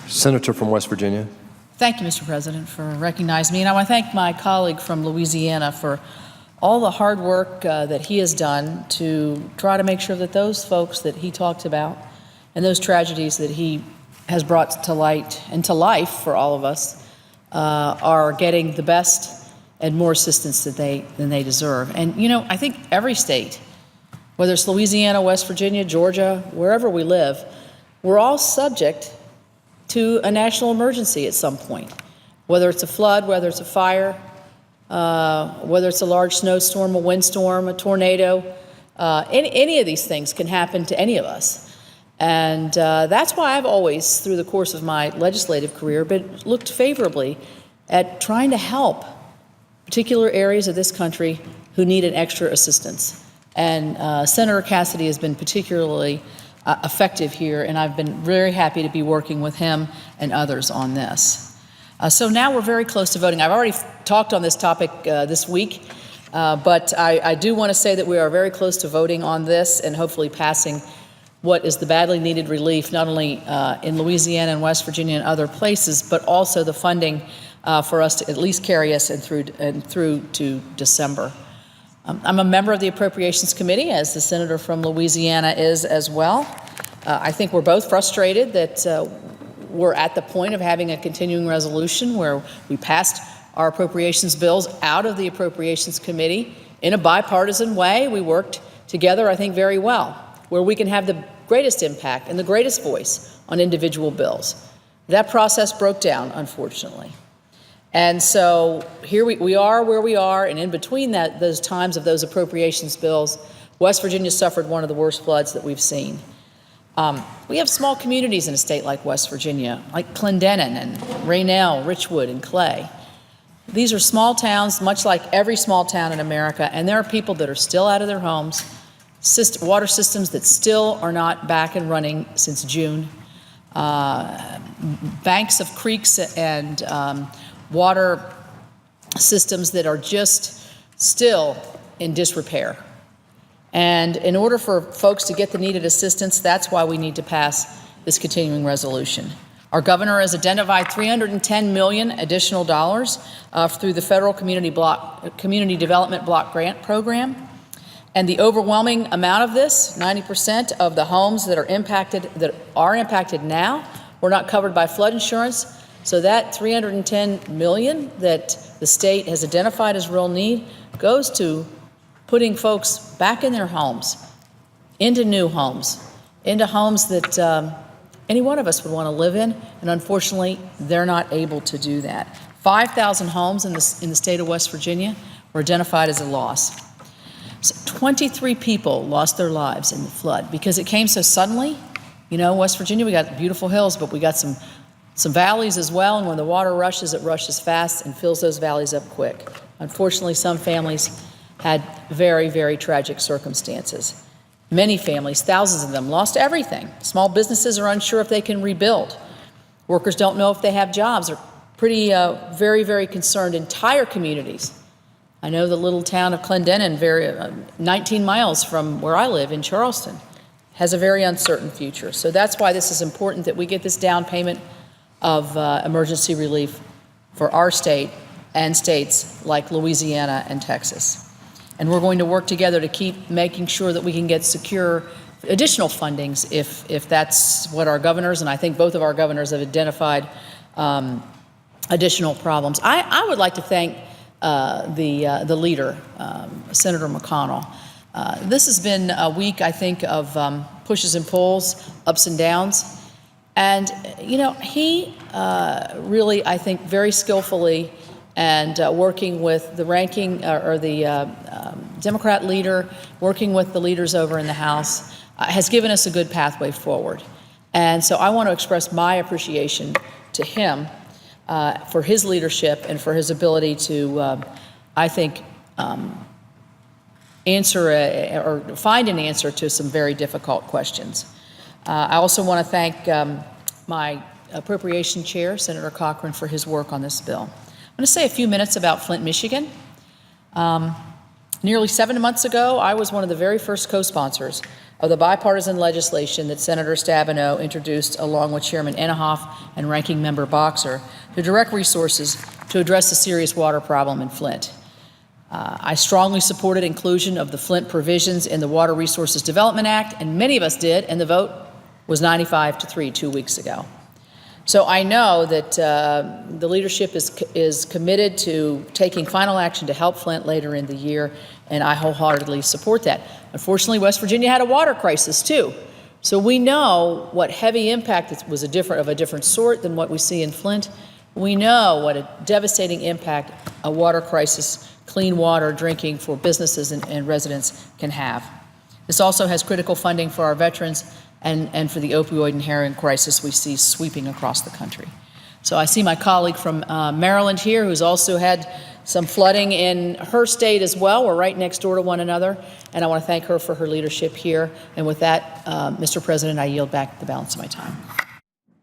Senator from West Virginia. Thank you, Mr. President, for recognizing me. And I want to thank my colleague from Louisiana for all the hard work that he has done to try to make sure that those folks that he talked about and those tragedies that he has brought to light and to life for all of us are getting the best and more assistance than they deserve. And, you know, I think every state, whether it's Louisiana, West Virginia, Georgia, wherever we live, we're all subject to a national emergency at some point, whether it's a flood, whether it's a fire, whether it's a large snowstorm, a windstorm, a tornado. Any of these things can happen to any of us. And that's why I've always, through the course of my legislative career, looked favorably at trying to help particular areas of this country who need an extra assistance. And Senator Cassidy has been particularly effective here, and I've been very happy to be working with him and others on this. So now we're very close to voting. I've already talked on this topic this week, but I do want to say that we are very close to voting on this and hopefully passing what is the badly needed relief, not only in Louisiana and West Virginia and other places, but also the funding for us to at least carry us through to December. I'm a member of the Appropriations Committee, as the senator from Louisiana is as well. I think we're both frustrated that we're at the point of having a continuing resolution where we passed our appropriations bills out of the Appropriations Committee in a bipartisan way. We worked together, I think, very well, where we can have the greatest impact and the greatest voice on individual bills. That process broke down, unfortunately. And so here we are where we are, and in between those times of those appropriations bills, West Virginia suffered one of the worst floods that we've seen. We have small communities in a state like West Virginia, like Clendenin and Raynell, Richwood, and Clay. These are small towns, much like every small town in America, and there are people that are still out of their homes, water systems that still are not back and running since June, banks of creeks and water systems that are just still in disrepair. And in order for folks to get the needed assistance, that's why we need to pass this continuing resolution. Our governor has identified $310 million additional dollars through the federal community development block grant program. And the overwhelming amount of this, 90% of the homes that are impacted now, were not covered by flood insurance. So that $310 million that the state has identified as real need goes to putting folks back in their homes, into new homes, into homes that any one of us would want to live in, and unfortunately, they're not able to do that. 5,000 homes in the state of West Virginia were identified as a loss. So 23 people lost their lives in the flood because it came so suddenly. You know, West Virginia, we got beautiful hills, but we got some valleys as well, and when the water rushes, it rushes fast and fills those valleys up quick. Unfortunately, some families had very, very tragic circumstances. Many families, thousands of them, lost everything. Small businesses are unsure if they can rebuild. Workers don't know if they have jobs. They're pretty, very, very concerned. Entire communities. I know the little town of Clendenin, 19 miles from where I live in Charleston, has a very uncertain future. So that's why this is important, that we get this down payment of emergency relief for our state and states like Louisiana and Texas. And we're going to work together to keep making sure that we can get secure additional fundings if that's what our governors, and I think both of our governors have identified additional problems. I would like to thank the leader, Senator McConnell. This has been a week, I think, of pushes and pulls, ups and downs. And, you know, he really, I think, very skillfully and working with the ranking or the Democrat leader, working with the leaders over in the House, has given us a good pathway forward. And so I want to express my appreciation to him for his leadership and for his ability to, I think, answer or find an answer to some very difficult questions. I also want to thank my appropriation chair, Senator Cochran, for his work on this bill. I'm going to say a few minutes about Flint, Michigan. Nearly 7 months ago, I was one of the very first co-sponsors of the bipartisan legislation that Senator Stabenow introduced along with Chairman Inhofe and Ranking Member Boxer to direct resources to address the serious water problem in Flint. I strongly supported inclusion of the Flint provisions in the Water Resources Development Act, and many of us did, and the vote was 95-3 2 weeks ago. So I know that the leadership is committed to taking final action to help Flint later in the year, and I wholeheartedly support that. Unfortunately, West Virginia had a water crisis too. So we know what heavy impact was of a different sort than what we see in Flint. We know what a devastating impact a water crisis, clean water drinking for businesses and residents can have. This also has critical funding for our veterans and for the opioid and heroin crisis we see sweeping across the country. So I see my colleague from Maryland here, who's also had some flooding in her state as well. We're right next door to one another, and I want to thank her for her leadership here. And with that, Mr. President, I yield back the balance of my time.